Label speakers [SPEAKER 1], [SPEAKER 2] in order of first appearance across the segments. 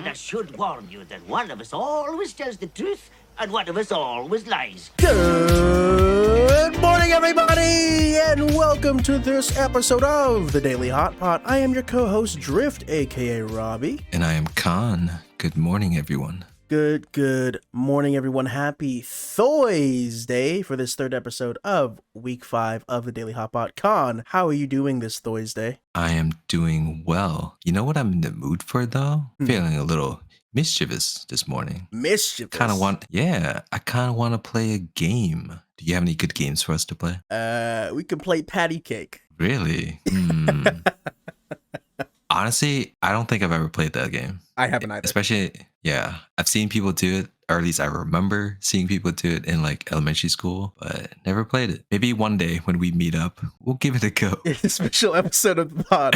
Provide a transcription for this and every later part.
[SPEAKER 1] And I should warn you that one of us always tells the truth and one of us always lies.
[SPEAKER 2] Good morning, everybody, and welcome to this episode of the Daily Hotpot. I am your co-host, Drift, aka Robbie.
[SPEAKER 3] And I am Khan. Good morning, everyone.
[SPEAKER 2] Good morning, everyone. Happy Thursday for this third episode of Week 5 of the Daily Hotpot. Khan, how are you doing this Thursday?
[SPEAKER 3] I am doing well. You know what I'm in the mood for, though? Feeling a little mischievous this morning.
[SPEAKER 2] Mischievous?
[SPEAKER 3] I kind of want to play a game. Do you have any good games for us to play?
[SPEAKER 2] We can play Patty Cake.
[SPEAKER 3] Really? Honestly, I don't think I've ever played that game.
[SPEAKER 2] I haven't either.
[SPEAKER 3] Especially, yeah. I've seen people do it, or at least I remember seeing people do it in like elementary school, but never played it. Maybe one day when we meet up, we'll give it a go.
[SPEAKER 2] In a special episode of the pod,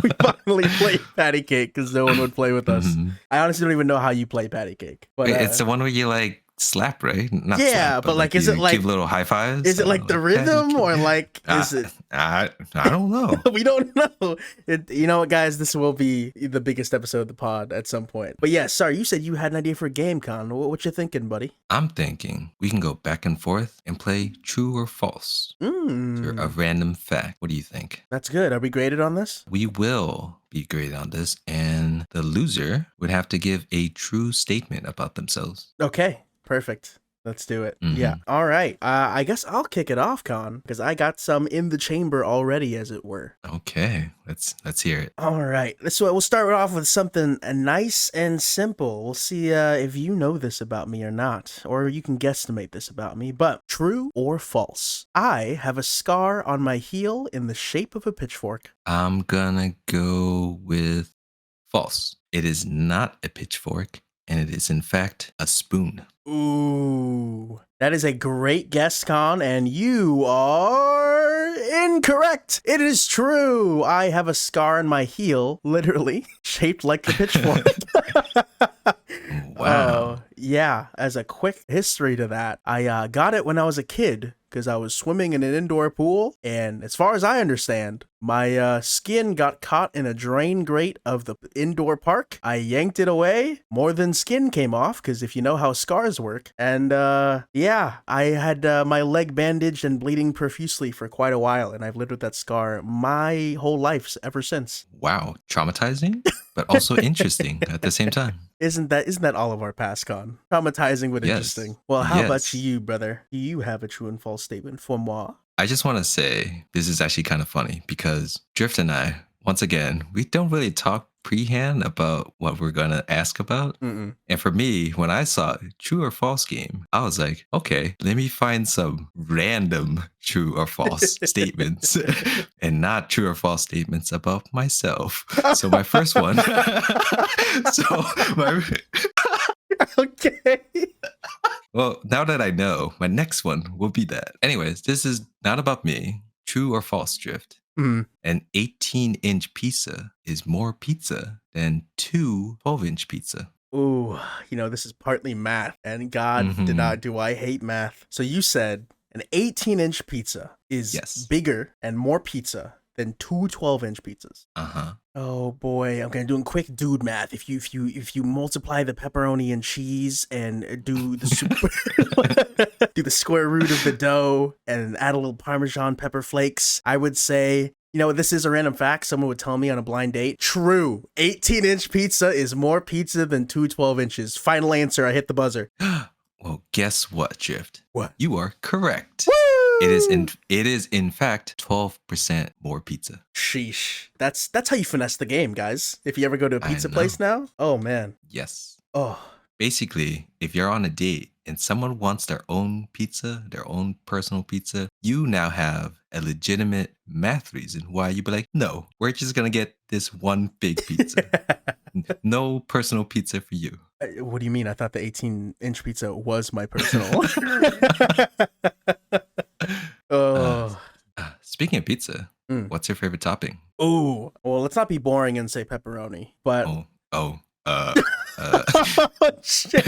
[SPEAKER 2] we finally played Patty Cake because no one would play with us. I honestly don't even know how you play Patty Cake. But
[SPEAKER 3] wait, it's the one where you like slap, right? Not
[SPEAKER 2] yeah,
[SPEAKER 3] slap,
[SPEAKER 2] but like, is it like
[SPEAKER 3] give little high fives?
[SPEAKER 2] Is it like the rhythm or like is it?
[SPEAKER 3] I don't know.
[SPEAKER 2] We don't know. You know what, guys? This will be the biggest episode of the pod at some point. But yeah, sorry, you said you had an idea for a game, Con. What you thinking, buddy?
[SPEAKER 3] I'm thinking we can go back and forth and play true or false. A random fact. What do you think?
[SPEAKER 2] That's good. Are we graded on this?
[SPEAKER 3] We will be graded on this, and the loser would have to give a true statement about themselves.
[SPEAKER 2] Okay. Perfect. Let's do it. Yeah. All right. I guess I'll kick it off, Con, because I got some in the chamber already, as it were.
[SPEAKER 3] Okay. Let's hear it.
[SPEAKER 2] All right. So we'll start off with something nice and simple. We'll see if you know this about me or not, or you can guesstimate this about me. But true or false? I have a scar on my heel in the shape of a pitchfork.
[SPEAKER 3] I'm gonna go with false. It is not a pitchfork, and it is in fact a spoon.
[SPEAKER 2] Ooh, that is a great guess, Con, and you are incorrect. It is true. I have a scar on my heel, literally, shaped like the pitchfork.
[SPEAKER 3] Wow.
[SPEAKER 2] Yeah, as a quick history to that, I got it when I was a kid because I was swimming in an indoor pool, and as far as I understand, my skin got caught in a drain grate of the indoor park. I yanked it away. More than skin came off, because if you know how scars work. And yeah, I had my leg bandaged and bleeding profusely for quite a while, and I've lived with that scar my whole life ever since.
[SPEAKER 3] Wow, traumatizing, but also interesting at the same time.
[SPEAKER 2] Isn't that all of our past, Con? Traumatizing but interesting. Well, how about you, brother? Do you have a true and false statement for moi?
[SPEAKER 3] I just want to say this is actually kind of funny because Drift and I, once again, we don't really talk pre-hand about what we're going to ask about. And for me, when I saw true or false game, I was like, okay, let me find some random true or false statements and not true or false statements about myself. So my first one.
[SPEAKER 2] Okay.
[SPEAKER 3] Well, now that I know, my next one will be that. Anyways, this is not about me. True or false, Drift? An 18-inch pizza is more pizza than 2 12-inch pizza.
[SPEAKER 2] Ooh, this is partly math, and God did not do I hate math. So you said an 18-inch pizza is bigger and more pizza than 2 12-inch pizzas. Oh boy, I'm doing quick dude math. If you multiply the pepperoni and cheese and do the do the square root of the dough and add a little Parmesan pepper flakes, I would say, this is a random fact. Someone would tell me on a blind date. True. 18-inch pizza is more pizza than 2 12 inches. Final answer. I hit the buzzer.
[SPEAKER 3] Well, guess what, Drift?
[SPEAKER 2] What?
[SPEAKER 3] You are correct.
[SPEAKER 2] Woo!
[SPEAKER 3] It is in fact 12% more pizza.
[SPEAKER 2] Sheesh. That's how you finesse the game, guys. If you ever go to a pizza place now. Oh man.
[SPEAKER 3] Yes.
[SPEAKER 2] Oh.
[SPEAKER 3] Basically, if you're on a date and someone wants their own pizza, their own personal pizza, you now have a legitimate math reason why you'd be like, no, we're just gonna get this one big pizza. No personal pizza for you.
[SPEAKER 2] What do you mean? I thought the 18-inch pizza was my personal.
[SPEAKER 3] Speaking of pizza, what's your favorite topping?
[SPEAKER 2] Oh, well, let's not be boring and say pepperoni, but Oh, shit.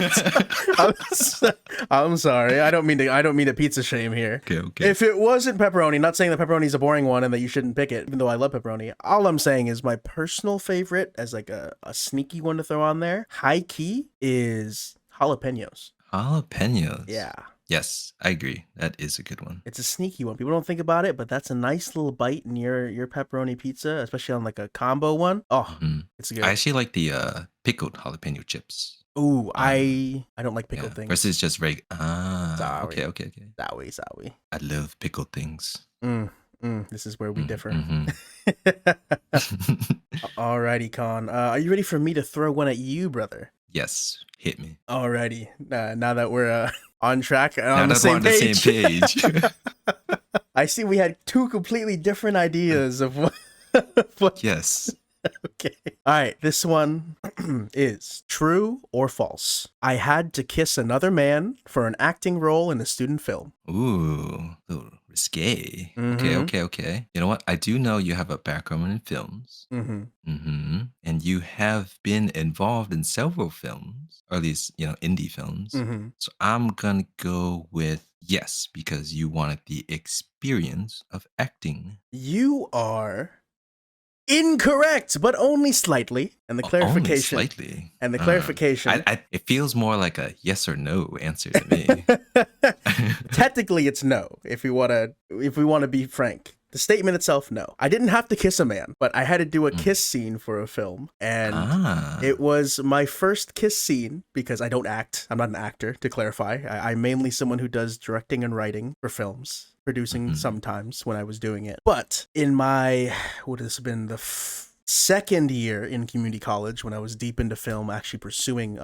[SPEAKER 2] I'm sorry. I don't mean to pizza shame here.
[SPEAKER 3] Okay.
[SPEAKER 2] If it wasn't pepperoni, not saying that pepperoni is a boring one and that you shouldn't pick it, even though I love pepperoni. All I'm saying is my personal favorite, as like a sneaky one to throw on there, high key, is jalapenos.
[SPEAKER 3] Jalapenos.
[SPEAKER 2] Yeah.
[SPEAKER 3] Yes, I agree. That is a good one.
[SPEAKER 2] It's a sneaky one. People don't think about it, but that's a nice little bite in your pepperoni pizza, especially on like a combo one. Oh, it's good.
[SPEAKER 3] I actually like the pickled jalapeno chips.
[SPEAKER 2] Ooh, I don't like pickled things.
[SPEAKER 3] Versus just regular.
[SPEAKER 2] Sorry.
[SPEAKER 3] Okay.
[SPEAKER 2] Sorry.
[SPEAKER 3] I love pickled things.
[SPEAKER 2] This is where we differ. Alrighty, Khuon. Are you ready for me to throw one at you, brother?
[SPEAKER 3] Yes, hit me.
[SPEAKER 2] Alrighty. Now that we're on track and
[SPEAKER 3] on the same page.
[SPEAKER 2] I see we had two completely different ideas of what.
[SPEAKER 3] Yes.
[SPEAKER 2] Okay. All right. This one is true or false. I had to kiss another man for an acting role in a student film.
[SPEAKER 3] Ooh, risque. Okay. You know what? I do know you have a background in films. And you have been involved in several films, or at least, indie films. So I'm going to go with yes, because you wanted the experience of acting.
[SPEAKER 2] You are incorrect, but only slightly. And the clarification.
[SPEAKER 3] Only slightly.
[SPEAKER 2] And the clarification.
[SPEAKER 3] It feels more like a yes or no answer to me.
[SPEAKER 2] Technically, it's no. If we want to be frank. The statement itself, no. I didn't have to kiss a man, but I had to do a kiss scene for a film. And it was my first kiss scene because I don't act. I'm not an actor, to clarify. I'm mainly someone who does directing and writing for films. Producing sometimes when I was doing it. But in my, what has been the second year in community college, when I was deep into film, actually pursuing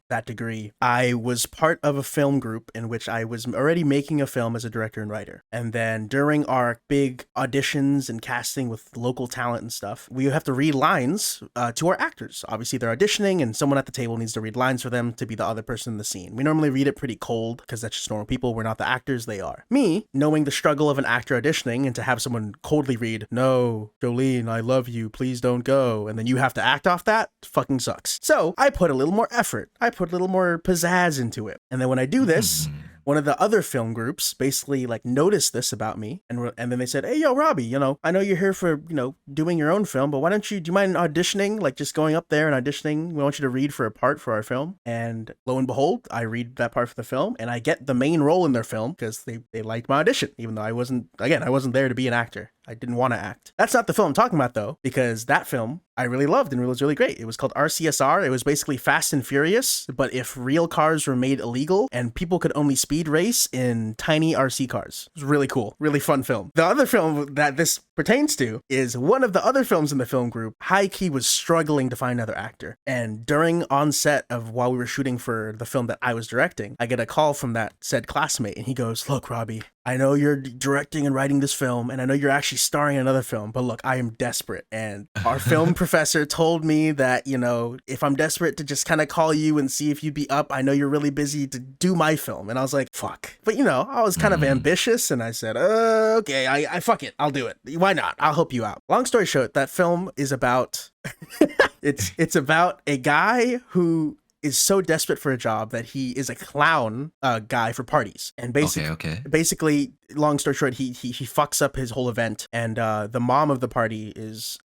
[SPEAKER 2] that degree, I was part of a film group in which I was already making a film as a director and writer. And then during our big auditions and casting with local talent and stuff, we have to read lines to our actors. Obviously, they're auditioning and someone at the table needs to read lines for them to be the other person in the scene. We normally read it pretty cold because that's just normal people. We're not the actors, they are. Me, knowing the struggle of an actor auditioning and to have someone coldly read, "No, Jolene, I love you, please don't go," and then you have to act off that, fucking sucks. So I put a little more effort. I put a little more pizzazz into it. And then when I do this, one of the other film groups basically like noticed this about me, and then they said, "Hey, yo, Robbie, I know you're here for, doing your own film, but do you mind auditioning, like just going up there and auditioning? We want you to read for a part for our film." And lo and behold, I read that part for the film and I get the main role in their film because they liked my audition, even though I wasn't there to be an actor. I didn't want to act. That's not the film I'm talking about, though, because that film I really loved and it was really great. It was called RCSR. It was basically Fast and Furious, but if real cars were made illegal and people could only speed race in tiny RC cars. It was really cool. Really fun film. The other film that this pertains to is one of the other films in the film group. High-key was struggling to find another actor. And during on set of while we were shooting for the film that I was directing, I get a call from that said classmate and he goes, "Look, Robbie, I know you're directing and writing this film, and I know you're actually starring in another film, but look, I am desperate. And our film professor told me that, if I'm desperate to just kind of call you and see if you'd be up, I know you're really busy to do my film." And I was like, fuck. But, I was kind of ambitious, and I said, okay, I fuck it. I'll do it. Why not? I'll help you out. Long story short, that film is about, it's about a guy who is so desperate for a job that he is a clown guy for parties. And basically, long story short, he fucks up his whole event, and the mom of the party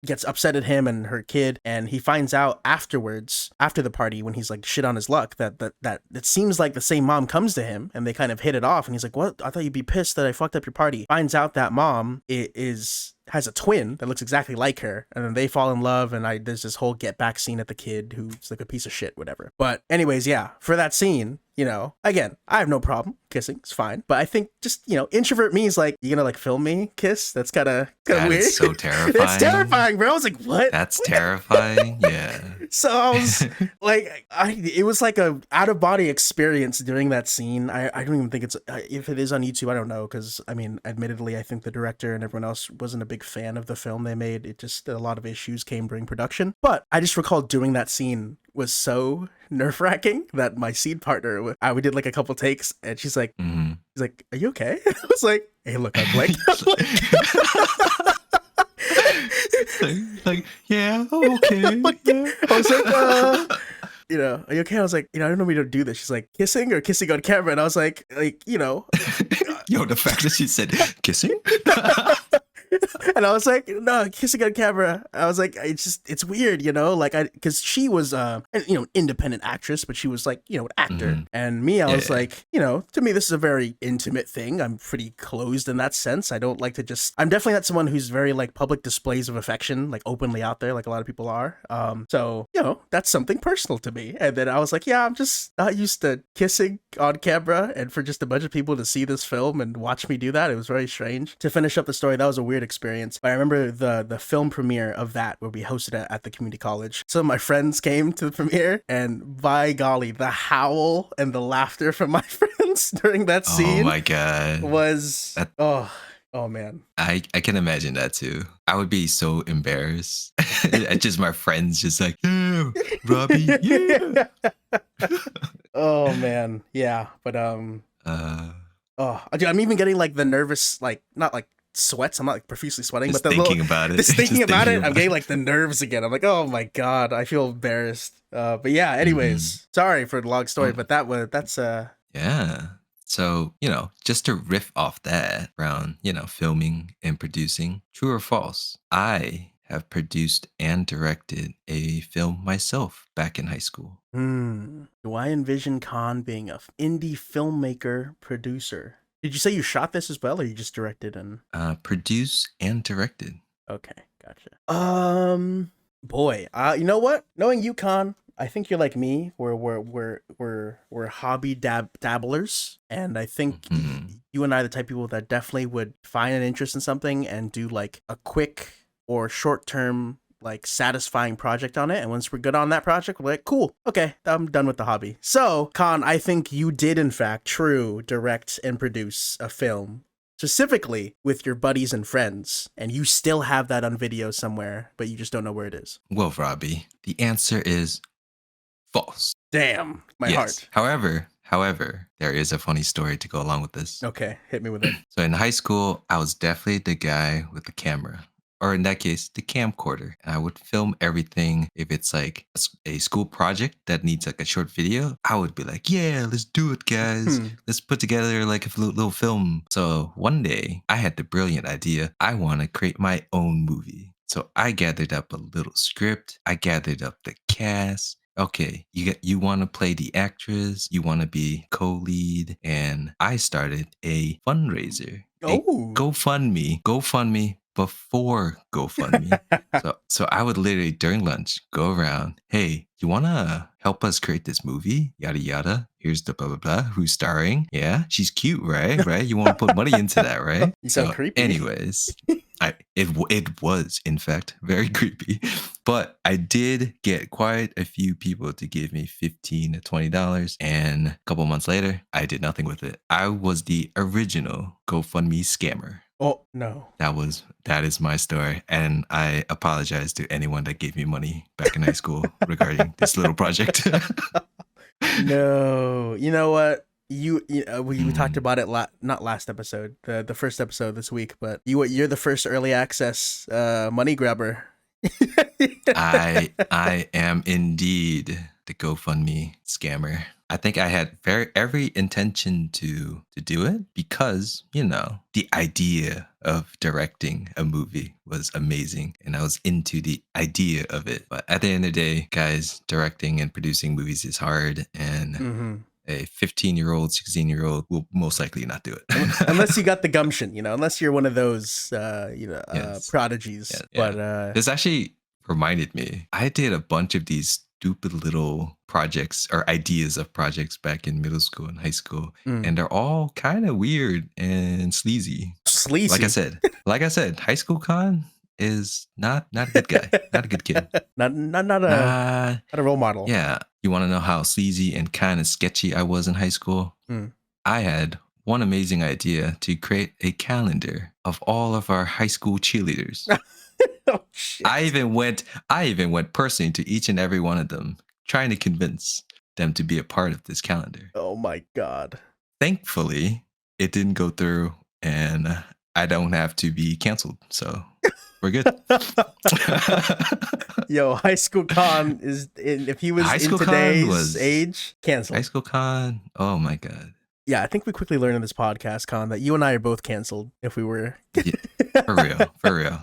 [SPEAKER 2] gets upset at him and her kid, and he finds out afterwards, after the party, when he's like shit on his luck, that it seems like the same mom comes to him and they kind of hit it off, and he's like, "What? I thought you'd be pissed that I fucked up your party." Finds out that mom has a twin that looks exactly like her, and then they fall in love, and there's this whole get back scene at the kid who's like a piece of shit, whatever. But anyways, yeah, for that scene, again, I have no problem kissing, it's fine. But I think just, introvert me is like, you gonna like film me kiss? That's kind of weird.
[SPEAKER 3] It's so terrifying.
[SPEAKER 2] It's terrifying, bro. I was like, what?
[SPEAKER 3] That's terrifying. Yeah.
[SPEAKER 2] So I was like, it was like a out of body experience during that scene. I don't even think if it is on YouTube, I don't know. Cause admittedly, I think the director and everyone else wasn't a big fan of the film they made. It just, a lot of issues came during production. But I just recall doing that scene was so nerve-wracking that my scene partner, we did like a couple takes, and she's like, he's like, "Are you okay?" I was like, "Hey, look, I'm Blake." like,
[SPEAKER 3] yeah, I'm okay.
[SPEAKER 2] I was like, you know, are you okay? I was like, you know, I don't know we don't do this. She's like, kissing or kissing on camera? And I was like, you know.
[SPEAKER 3] Yo, the fact that she said kissing?
[SPEAKER 2] And I was like, no, kissing on camera. I was like, it's weird, you know, like because she was, you know, independent actress, but she was like, you know, an actor. And me, I was like, you know, to me, this is a very intimate thing. I'm pretty closed in that sense. I don't like to I'm definitely not someone who's very like public displays of affection, like openly out there, like a lot of people are. So, you know, that's something personal to me. And then I was like, yeah, I'm just not used to kissing on camera, and for just a bunch of people to see this film and watch me do that, it was very strange. To finish up the story, that was a weird experience. But I remember the film premiere of that, where we hosted it at the community college. Some of my friends came to the premiere, and by golly, the howl and the laughter from my friends during that scene,
[SPEAKER 3] oh my god,
[SPEAKER 2] was oh man.
[SPEAKER 3] I can imagine that too. I would be so embarrassed. Just my friends just like, yeah, Robbie, yeah.
[SPEAKER 2] Oh man, yeah. But dude, I'm even getting like the nervous, like not like sweats. I'm not like profusely sweating,
[SPEAKER 3] Just
[SPEAKER 2] but
[SPEAKER 3] thinking about it.
[SPEAKER 2] Just thinking about it, I'm getting like the nerves again. I'm like, oh my god, I feel embarrassed. But yeah. Anyways, sorry for the long story, but that's
[SPEAKER 3] yeah. So, you know, just to riff off that around, you know, filming and producing, true or false, I have produced and directed a film myself back in high school.
[SPEAKER 2] Do I envision Khan being a indie filmmaker producer? Did you say you shot this as well, or you just directed and
[SPEAKER 3] produce and directed?
[SPEAKER 2] Okay, gotcha. Boy, you know what? Knowing you, Khan, I think you're like me. We're hobby dabblers, and I think you and I are the type of people that definitely would find an interest in something and do like a quick or short term, like satisfying project on it. And once we're good on that project, we're like, cool, okay, I'm done with the hobby. So, Khan, I think you did in fact direct and produce a film, specifically with your buddies and friends, and you still have that on video somewhere, but you just don't know where it is.
[SPEAKER 3] Well, Robbie, the answer is false.
[SPEAKER 2] Damn, my heart.
[SPEAKER 3] However, there is a funny story to go along with this.
[SPEAKER 2] Okay, hit me with it.
[SPEAKER 3] So in high school, I was definitely the guy with the camera, or in that case, the camcorder. And I would film everything. If it's like a school project that needs like a short video, I would be like, yeah, let's do it, guys. Let's put together like a little film. So one day I had the brilliant idea. I want to create my own movie. So I gathered up a little script. I gathered up the cast. Okay, you want to play the actress, you want to be co-lead, and I started a fundraiser.
[SPEAKER 2] Oh,
[SPEAKER 3] GoFundMe before GoFundMe. so I would literally during lunch go around, hey, you want to help us create this movie? Yada yada. Here's the blah blah blah. Who's starring? Yeah, she's cute, right? Right? You want to put money into that, right?
[SPEAKER 2] You sound creepy.
[SPEAKER 3] Anyways, it was in fact very creepy, but I did get quite a few people to give me $15 to $20, and a couple months later, I did nothing with it. I was the original GoFundMe scammer.
[SPEAKER 2] Oh no.
[SPEAKER 3] That is my story, and I apologize to anyone that gave me money back in high school regarding this little project.
[SPEAKER 2] No, you know what? We talked about it not last episode, the first episode this week, but you're the first early access money grabber.
[SPEAKER 3] I am indeed the GoFundMe scammer. I think I had every intention to do it because, you know, the idea of directing a movie was amazing and I was into the idea of it. But at the end of the day, guys, directing and producing movies is hard, and a 15-year-old, 16-year-old will most likely not do it.
[SPEAKER 2] Unless you got the gumption, you know, unless you're one of those, prodigies.
[SPEAKER 3] Yeah,
[SPEAKER 2] but
[SPEAKER 3] this actually reminded me, I did a bunch of these stupid little projects or ideas of projects back in middle school and high school, and they're all kind of weird and sleazy. Like I said, high school Khan is not a good guy, not a good kid,
[SPEAKER 2] not a role model.
[SPEAKER 3] Yeah, you want to know how sleazy and kind of sketchy I was in high school? I had one amazing idea to create a calendar of all of our high school cheerleaders.
[SPEAKER 2] Oh, shit.
[SPEAKER 3] I even went personally to each and every one of them, trying to convince them to be a part of this calendar.
[SPEAKER 2] Oh my god.
[SPEAKER 3] Thankfully, it didn't go through, and I don't have to be canceled. So we're good.
[SPEAKER 2] Yo, High School Khan is if he was
[SPEAKER 3] High
[SPEAKER 2] in
[SPEAKER 3] School Khan
[SPEAKER 2] today's
[SPEAKER 3] was
[SPEAKER 2] age, canceled.
[SPEAKER 3] High School Khan. Oh my god.
[SPEAKER 2] Yeah, I think we quickly learned in this podcast, Khan, that you and I are both canceled. If we were,
[SPEAKER 3] Yeah, for real.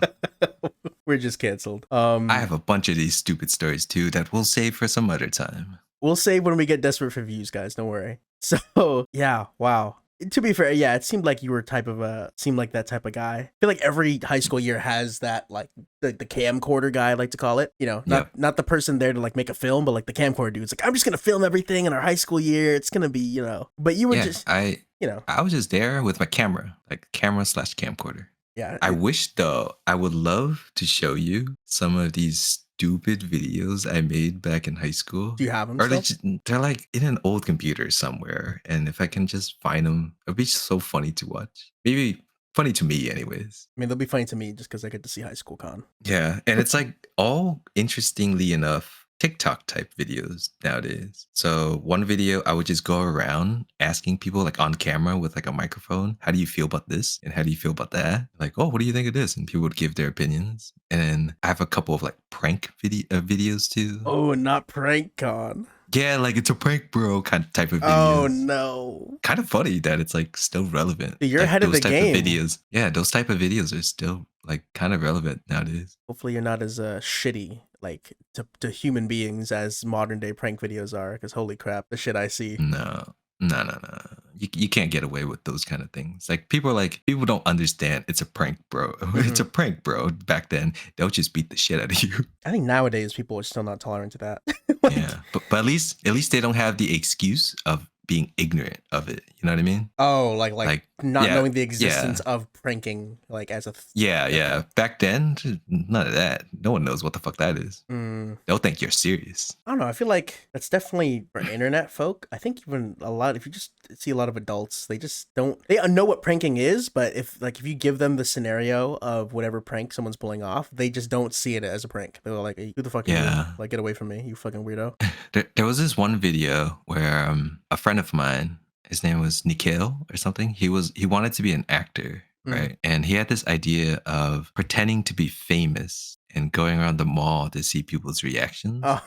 [SPEAKER 2] We're just canceled.
[SPEAKER 3] I have a bunch of these stupid stories too that we'll save for some other time.
[SPEAKER 2] We'll save when we get desperate for views, guys. Don't worry. So yeah, wow. To be fair, yeah, it seemed like you were seemed like that type of guy. I feel like every high school year has that, like the camcorder guy, I like to call it. You know, not the person there to like make a film, but like the camcorder dude. It's like, I'm just gonna film everything in our high school year. It's gonna be, you know. But you were
[SPEAKER 3] I was just there with my camera, like camera/camcorder.
[SPEAKER 2] Yeah.
[SPEAKER 3] I wish though, I would love to show you some of these stupid videos I made back in high school.
[SPEAKER 2] Do you have them?
[SPEAKER 3] Or they're like in an old computer somewhere. And if I can just find them, it'd be so funny to watch. Maybe funny to me anyways.
[SPEAKER 2] I mean, they'll be funny to me just because I get to see High School Khan.
[SPEAKER 3] Yeah. And it's like all, interestingly enough, TikTok type videos nowadays. So one video, I would just go around asking people like on camera with like a microphone, how do you feel about this? And how do you feel about that? Like, oh, what do you think of this? And people would give their opinions. And then I have a couple of like prank videos too.
[SPEAKER 2] Oh, not prank Khan.
[SPEAKER 3] Yeah, like it's a prank bro kind of type of videos.
[SPEAKER 2] Oh no.
[SPEAKER 3] Kind of funny that it's like still relevant.
[SPEAKER 2] Dude, you're
[SPEAKER 3] like
[SPEAKER 2] ahead of the game.
[SPEAKER 3] Videos. Yeah, those type of videos are still like kind of relevant nowadays.
[SPEAKER 2] Hopefully you're not as shitty like to human beings as modern day prank videos are, because holy crap, the shit I see.
[SPEAKER 3] No. You can't get away with those kind of things. Like people don't understand it's a prank, bro. It's a prank, bro. Back then, they'll just beat the shit out of you.
[SPEAKER 2] I think nowadays people are still not tolerant to that.
[SPEAKER 3] Yeah, but at least they don't have the excuse of being ignorant of it. You know what I mean?
[SPEAKER 2] Oh, like not knowing the existence of pranking, like as a
[SPEAKER 3] yeah. Back then, none of that. No one knows what the fuck that is. They'll think you're serious.
[SPEAKER 2] I don't know. I feel like that's definitely for internet folk. I think even if you just see a lot of adults, they just don't. They know what pranking is, but if you give them the scenario of whatever prank someone's pulling off, they just don't see it as a prank. They're like, hey, who the fuck are you? Like, get away from me, you fucking weirdo.
[SPEAKER 3] There was this one video where a friend of mine, his name was Nikhil or something. He wanted to be an actor, right? And he had this idea of pretending to be famous and going around the mall to see people's reactions.
[SPEAKER 2] Oh.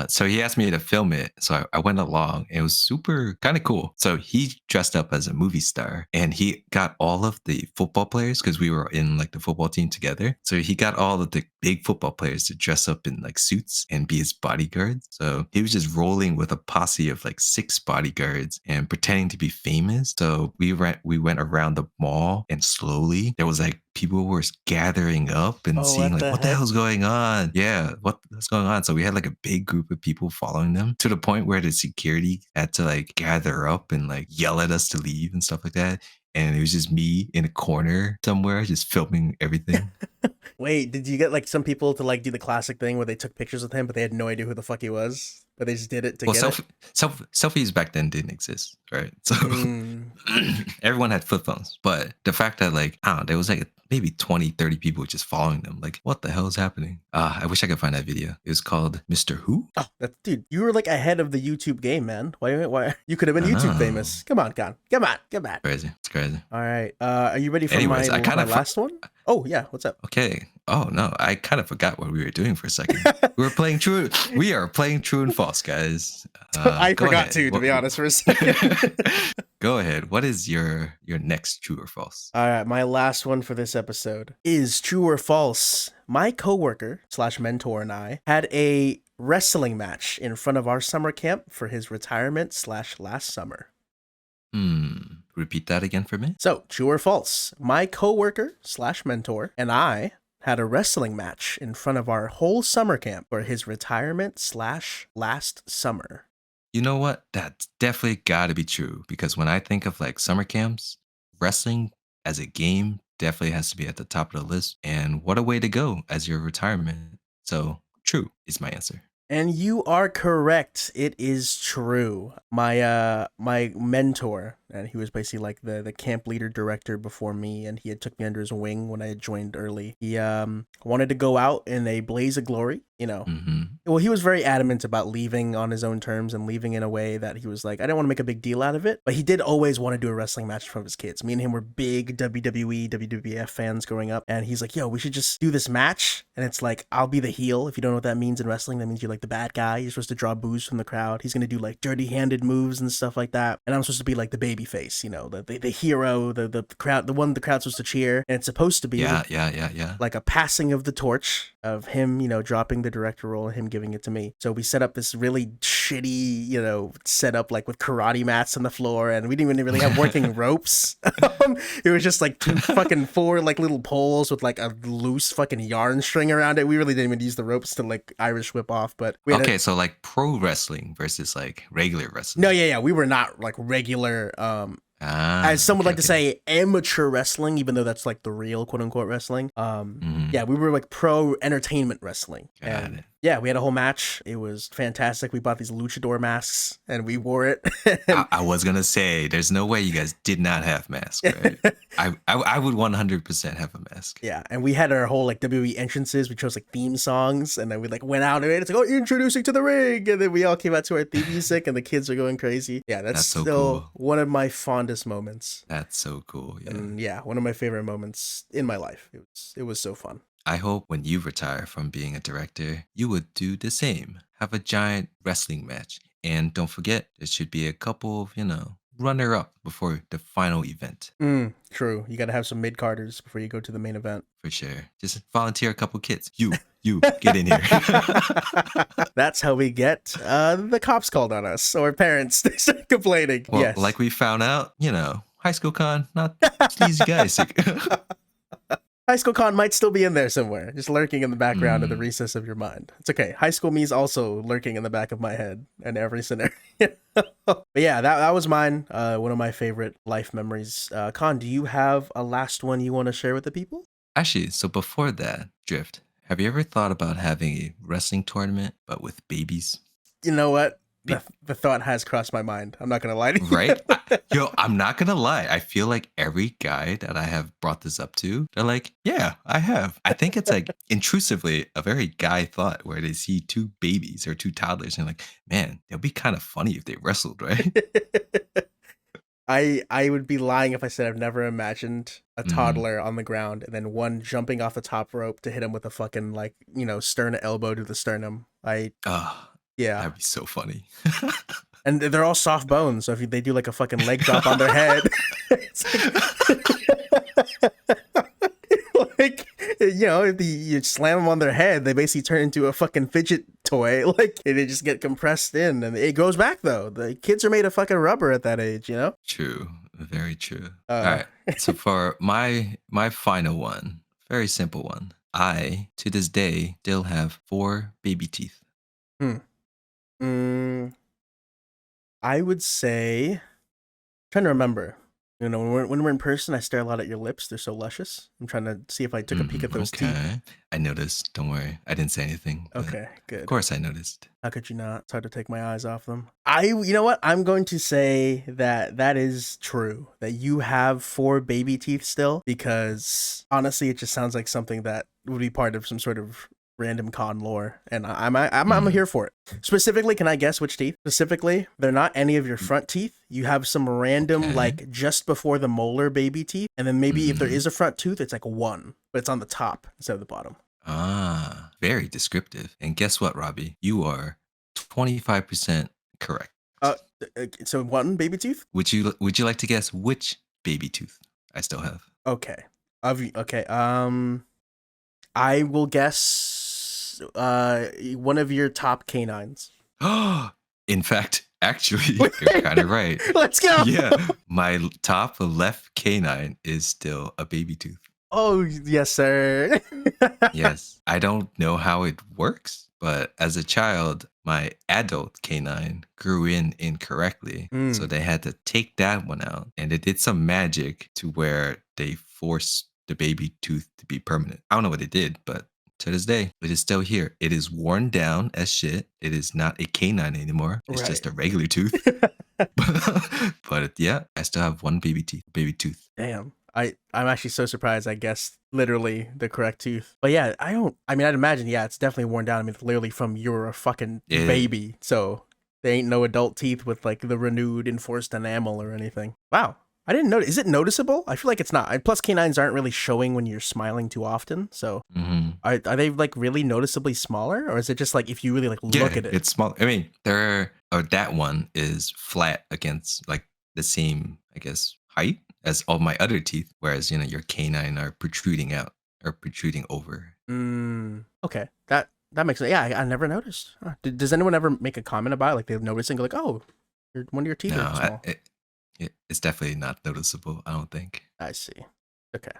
[SPEAKER 3] So he asked me to film it. So I went along. It was super kind of cool. So he dressed up as a movie star and he got all of the football players, because we were in like the football team together. So he got all of the big football players to dress up in like suits and be his bodyguards. So he was just rolling with a posse of like 6 bodyguards and pretending to be famous. So we went around the mall, and slowly there was like people were gathering up and seeing like, what the hell's going on? Yeah, what's going on? So we had like a big group of people following them, to the point where the security had to like gather up and like yell at us to leave and stuff like that. And it was just me in a corner somewhere just filming everything.
[SPEAKER 2] Wait, did you get like some people to like do the classic thing where they took pictures with him, but they had no idea who the fuck he was, but they just did it to get it?
[SPEAKER 3] Selfies back then didn't exist, right? So everyone had flip phones. But the fact that like, I don't know, there was like maybe 20, 30 people just following them. Like, what the hell is happening? I wish I could find that video. It was called Mr. Who?
[SPEAKER 2] Oh, dude, you were like ahead of the YouTube game, man. Why? You could have been YouTube famous. Come on, Con. Come on.
[SPEAKER 3] It's crazy.
[SPEAKER 2] All right. Are you ready for my last one? Oh, yeah. What's up?
[SPEAKER 3] Okay. Oh, no. I kind of forgot what we were doing for a second. We are playing true and false, guys.
[SPEAKER 2] I forgot to be honest, for a second.
[SPEAKER 3] Go ahead. What is your next true or false?
[SPEAKER 2] All right. My last one for this episode is true or false. My coworker / mentor and I had a wrestling match in front of our summer camp for his retirement / last summer.
[SPEAKER 3] Repeat that again for me.
[SPEAKER 2] So, true or false? My coworker / mentor and I had a wrestling match in front of our whole summer camp for his retirement / last summer.
[SPEAKER 3] You know what? That's definitely got to be true, because when I think of like summer camps, wrestling as a game definitely has to be at the top of the list. And what a way to go as your retirement. So, true is my answer.
[SPEAKER 2] And you are correct. It is true. My mentor, and he was basically like the camp leader director before me, and he had took me under his wing when I had joined early. He wanted to go out in a blaze of glory, you know. Well, he was very adamant about leaving on his own terms and leaving in a way that he was like, I didn't want to make a big deal out of it, but he did always want to do a wrestling match in front of his kids. Me and him were big WWE, WWF fans growing up, and he's like, yo, we should just do this match. And it's like, I'll be the heel. If you don't know what that means in wrestling, that means you're like the bad guy. You're supposed to draw boos from the crowd. He's going to do like dirty-handed moves and stuff like that. And I'm supposed to be like the baby face, you know, the hero, the crowd, the one the crowd's supposed to cheer. And it's supposed to be like a passing of the torch of him, you know, dropping the director role and him giving it to me. So we set up this really shitty, you know, setup like with karate mats on the floor, and we didn't even really have working ropes. It was just like fucking 4 like little poles with like a loose fucking yarn string around it. We really didn't even use the ropes to like Irish whip off, but
[SPEAKER 3] so like pro wrestling versus like regular wrestling.
[SPEAKER 2] No, yeah, we were not like regular as some would like to say, amateur wrestling, even though that's like the real quote unquote wrestling. Yeah, we were like pro entertainment wrestling.
[SPEAKER 3] Got it.
[SPEAKER 2] Yeah, we had a whole match. It was fantastic. We bought these luchador masks and we wore it.
[SPEAKER 3] I was gonna say, there's no way you guys did not have masks, right? I would 100% have a mask.
[SPEAKER 2] Yeah, and we had our whole like WWE entrances. We chose like theme songs, and then we like went out and it's like, oh, introducing to the ring, and then we all came out to our theme music, and the kids are going crazy. Yeah, that's
[SPEAKER 3] so
[SPEAKER 2] still
[SPEAKER 3] cool.
[SPEAKER 2] one of my fondest moments.
[SPEAKER 3] That's so cool. Yeah,
[SPEAKER 2] and yeah, one of my favorite moments in my life. It was so fun.
[SPEAKER 3] I hope when you retire from being a director, you would do the same. Have a giant wrestling match. And don't forget, there should be a couple of, you know, runner-up before the final event.
[SPEAKER 2] True. You got to have some mid-carders before you go to the main event.
[SPEAKER 3] For sure. Just volunteer a couple kids. You, get in here.
[SPEAKER 2] That's how we get the cops called on us, or parents. They start complaining.
[SPEAKER 3] Well,
[SPEAKER 2] yes.
[SPEAKER 3] like we found out, you know, high school con, not sleazy guys.
[SPEAKER 2] High School Con might still be in there somewhere, just lurking in the background of the recess of your mind. It's okay. High School Me's also lurking in the back of my head in every scenario. But yeah, that was mine. One of my favorite life memories. Con, do you have a last one you want to share with the people?
[SPEAKER 3] Actually, so before that, Drift, have you ever thought about having a wrestling tournament, but with babies?
[SPEAKER 2] You know what? The thought has crossed my mind. I'm not going to lie to you.
[SPEAKER 3] Right? I'm not going to lie. I feel like every guy that I have brought this up to, they're like, yeah, I have. I think it's like intrusively a very guy thought where they see 2 babies or 2 toddlers and like, man, it'll be kind of funny if they wrestled, right?
[SPEAKER 2] I would be lying if I said I've never imagined a toddler on the ground and then one jumping off the top rope to hit him with a fucking like, you know, sternum elbow to the sternum. Yeah.
[SPEAKER 3] That'd be so funny.
[SPEAKER 2] And they're all soft bones, so if they do like a fucking leg drop on their head, like, you know, if you slam them on their head, they basically turn into a fucking fidget toy. Like, they just get compressed in, and it goes back though. The kids are made of fucking rubber at that age, you know?
[SPEAKER 3] True. Very true. All right. So for my final one, very simple one. I, to this day, still have 4 baby teeth.
[SPEAKER 2] I would say, trying to remember, you know, when we're in person, I stare a lot at your lips. They're so luscious. I'm trying to see if I took a peek at those teeth.
[SPEAKER 3] I noticed. Don't worry. I didn't say anything.
[SPEAKER 2] Okay, good.
[SPEAKER 3] Of course I noticed.
[SPEAKER 2] How could you not? It's hard to take my eyes off them. You know what? I'm going to say that is true, that you have 4 baby teeth still, because honestly, it just sounds like something that would be part of some sort of random con lore, and I'm here for it. Specifically, can I guess which teeth? Specifically, they're not any of your front teeth. You have some random like just before the molar baby teeth, and then maybe if there is a front tooth, it's like 1, but it's on the top instead of the bottom.
[SPEAKER 3] Very descriptive. And guess what, Robbie? You are 25% correct.
[SPEAKER 2] So 1 baby tooth?
[SPEAKER 3] Would you like to guess which baby tooth I still have?
[SPEAKER 2] Okay. I will guess one of your top canines.
[SPEAKER 3] In fact, actually, you're kind of right.
[SPEAKER 2] Let's go.
[SPEAKER 3] Yeah, my top left canine is still a baby tooth.
[SPEAKER 2] Oh, yes, sir.
[SPEAKER 3] Yes, I don't know how it works, but as a child, my adult canine grew in incorrectly. So they had to take that one out, and it did some magic to where they forced the baby tooth to be permanent. I don't know what they did, but to this day, it is still here. It is worn down as shit. It is not a canine anymore. It's just a regular tooth. But yeah, I still have one baby tooth.
[SPEAKER 2] Damn. I'm actually so surprised I guessed literally the correct tooth. But yeah, I'd imagine, yeah, it's definitely worn down. I mean, it's literally from you're a fucking baby. So there ain't no adult teeth with like the renewed enforced enamel or anything. Wow. I didn't notice. Is it noticeable? I feel like it's not. Plus, canines aren't really showing when you're smiling too often. So are they like really noticeably smaller? Or is it just like if you really like look at it?
[SPEAKER 3] It's small. I mean, that one is flat against like the same, I guess, height as all my other teeth, whereas your canine are protruding out or protruding over.
[SPEAKER 2] Okay, that makes sense. Yeah, I never noticed. Huh. Does anyone ever make a comment about it? Like they've noticed and go like, "Oh, one of your teeth are small."
[SPEAKER 3] It's definitely not noticeable. I don't think.
[SPEAKER 2] I see. Okay.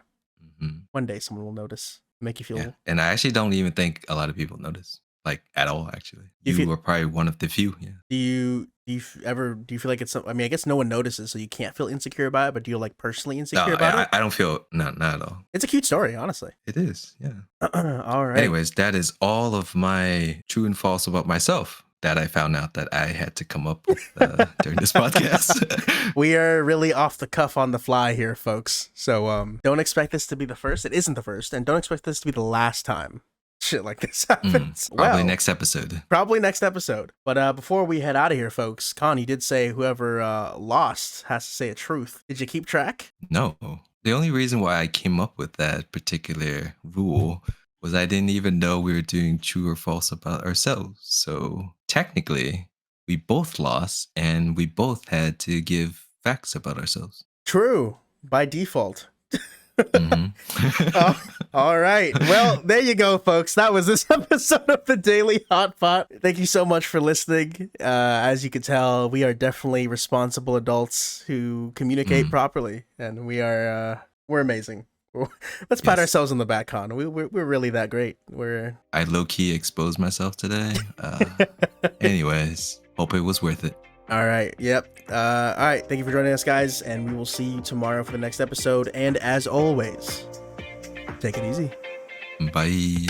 [SPEAKER 2] One day someone will notice, make you feel.
[SPEAKER 3] Yeah. And I actually don't even think a lot of people notice, like at all. Actually, you were probably one of the few. Yeah.
[SPEAKER 2] Do you feel like it's? I mean, I guess no one notices, so you can't feel insecure about it. But do you like personally insecure about it?
[SPEAKER 3] I don't feel not at all.
[SPEAKER 2] It's a cute story, honestly.
[SPEAKER 3] It is. Yeah.
[SPEAKER 2] All right.
[SPEAKER 3] Anyways, that is all of my true and false about myself that I found out that I had to come up with during this podcast.
[SPEAKER 2] We are really off the cuff on the fly here, folks. So don't expect this to be the first. It isn't the first, and don't expect this to be the last time shit like this happens.
[SPEAKER 3] Probably next episode.
[SPEAKER 2] But before we head out of here, folks, Khuon, you did say whoever lost has to say a truth. Did you keep track?
[SPEAKER 3] No. The only reason why I came up with that particular rule was I didn't even know we were doing true or false about ourselves. So technically, we both lost and we both had to give facts about ourselves.
[SPEAKER 2] True. By default. All right. Well, there you go, folks. That was this episode of the Daily Hotpot. Thank you so much for listening. As you can tell, we are definitely responsible adults who communicate properly, and we're amazing. Let's pat ourselves on the back, Khuon. We're really that great.
[SPEAKER 3] I low-key exposed myself today. Anyways, hope it was worth it.
[SPEAKER 2] All right. Yep. All right. Thank you for joining us, guys, and we will see you tomorrow for the next episode. And as always, take it easy.
[SPEAKER 3] Bye.